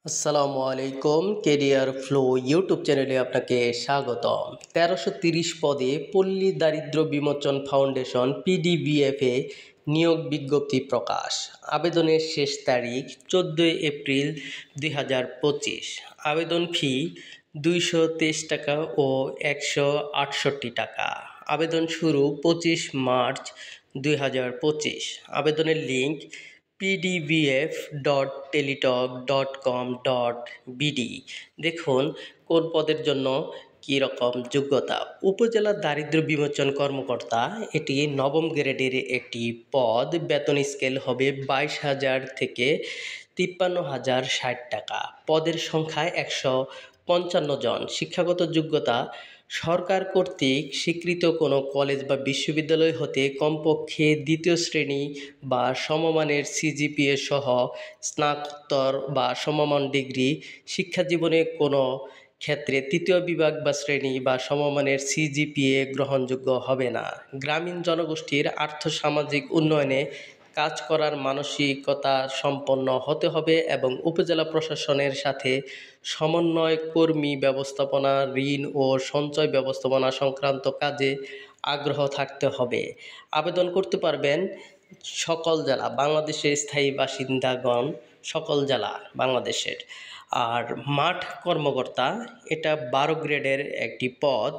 আসসালামু আলাইকুম, career flow YouTube চ্যানেলে আপনাকে স্বাগতম। ১৩৩০ পদে পল্লী দারিদ্র্য বিমোচন ফাউন্ডেশন পিডিবিএফে নিয়োগ বিজ্ঞপ্তি প্রকাশ। আবেদনের শেষ তারিখ ১৪ এপ্রিল ২০২৫। আবেদন ফি ২২৩ টাকা ও ১৬৮ টাকা। আবেদন শুরু ২৫ মার্চ ২০২৫। আবেদনের লিঙ্ক pdbf.teletalk.com.bd। দেখুন কোন পদের জন্য কী রকম যোগ্যতা। উপজেলা দারিদ্র্য বিমোচন কর্মকর্তা, এটি নবম গ্রেডের একটি পদ। বেতন স্কেল হবে ২২,০০০ থেকে ৫৩,০৬০ টাকা। পদের সংখ্যা ১৫৫ জন। শিক্ষাগত যোগ্যতা সরকার কর্তৃক স্বীকৃত কোনো কলেজ বা বিশ্ববিদ্যালয় হতে কমপক্ষে দ্বিতীয় শ্রেণী বা সমমানের সিজিপিএ সহ স্নাতকোত্তর বা সমমান ডিগ্রি। শিক্ষাজীবনে কোনো ক্ষেত্রে তৃতীয় বিভাগ বা শ্রেণী বা সমমানের সিজিপিএ গ্রহণযোগ্য হবে না। গ্রামীণ জনগোষ্ঠীর আর্থসামাজিক উন্নয়নে কাজ করার মানসিকতা সম্পন্ন হতে হবে এবং উপজেলা প্রশাসনের সাথে সমন্বয়, কর্মী ব্যবস্থাপনা, ঋণ ও সঞ্চয় ব্যবস্থাপনা সংক্রান্ত কাজে আগ্রহ থাকতে হবে। আবেদন করতে পারবেন সকল জেলা, বাংলাদেশের স্থায়ী বাসিন্দাগণ সকল জেলা বাংলাদেশের। আর মাঠ কর্মকর্তা, এটা ১২ গ্রেডের একটি পদ।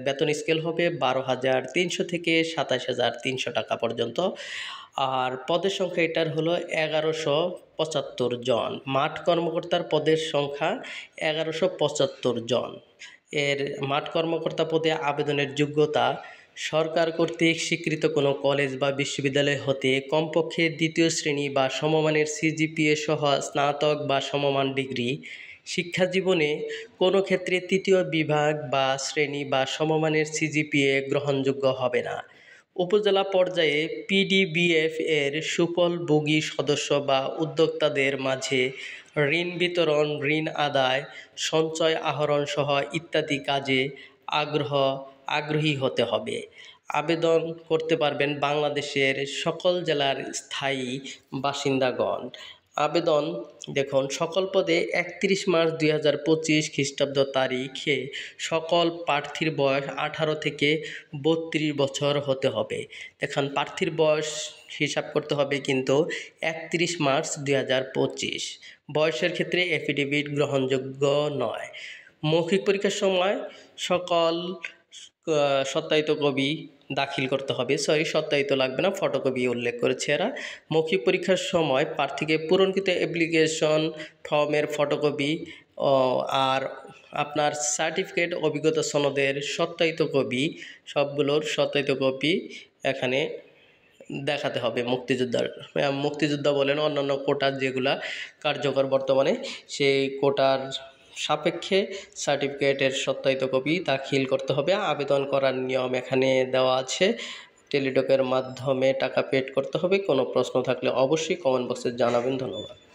বেতন স্কেল হবে ১২,৩০০ থেকে ২৭,৩০০ টাকা পর্যন্ত। আর পদের সংখ্যা এটার হলো ১১৭৫ জন। মাঠ কর্মকর্তার পদের সংখ্যা ১১৭৫ জন। এর মাঠ কর্মকর্তা পদে আবেদনের যোগ্যতা সরকার কর্তৃক স্বীকৃত কোনো কলেজ বা বিশ্ববিদ্যালয় হতে কমপক্ষে দ্বিতীয় শ্রেণী বা সমমানের সিজিপিএ সহ স্নাতক বা সমমান ডিগ্রি। শিক্ষাজীবনে কোনো ক্ষেত্রে তৃতীয় বিভাগ বা শ্রেণী বা সমমানের সিজিপিএ গ্রহণযোগ্য হবে না। উপজেলা পর্যায়ে পিডিবিএফ এর সুফলভোগী সদস্য বা উদ্যোক্তাদের মাঝে ঋণ বিতরণ, ঋণ আদায়, সঞ্চয় আহরণ সহ ইত্যাদি কাজে আগ্রহী হতে হবে। আবেদন করতে পারবেন বাংলাদেশের সকল জেলার স্থায়ী বাসিন্দাগণ। আবেদন দেখুন, সকল পদে ৩১ মার্চ ২০২৫ খ্রিস্টাব্দ তারিখে সকল প্রার্থীর বয়স ১৮ থেকে ৩২ বছর হতে হবে। দেখুন, প্রার্থীর বয়স হিসাব করতে হবে কিন্তু ৩১ মার্চ ২০২৫। বয়সের ক্ষেত্রে এফিডেভিট গ্রহণযোগ্য নয়। মৌখিক পরীক্ষার সময় সকল সত্যায়িত কপি দাখিল করতে হবে। সত্যায়িত লাগবে না, ফটোকপি উল্লেখ করেছে এরা। মৌখিক পরীক্ষার সময় প্রার্থীকে পূরণকৃত অ্যাপ্লিকেশন ফর্মের ফটোকপি আর আপনার সার্টিফিকেট, অভিজ্ঞতা সনদের সত্যায়িত কপি, সবগুলোর সত্যায়িত কপি এখানে দেখাতে হবে। মুক্তিযোদ্ধা বলেন অন্যান্য কোটা যেগুলা কার্যকর বর্তমানে, সেই কোটার সাপেক্ষে সার্টিফিকেটের সত্যায়িত কপি দাখিল করতে হবে। আবেদন করার নিয়ম এখানে দেওয়া আছে। টেলিটকের মাধ্যমে টাকা পেড করতে হবে। কোনো প্রশ্ন থাকলে অবশ্যই কমেন্ট বক্সে জানাবেন। ধন্যবাদ।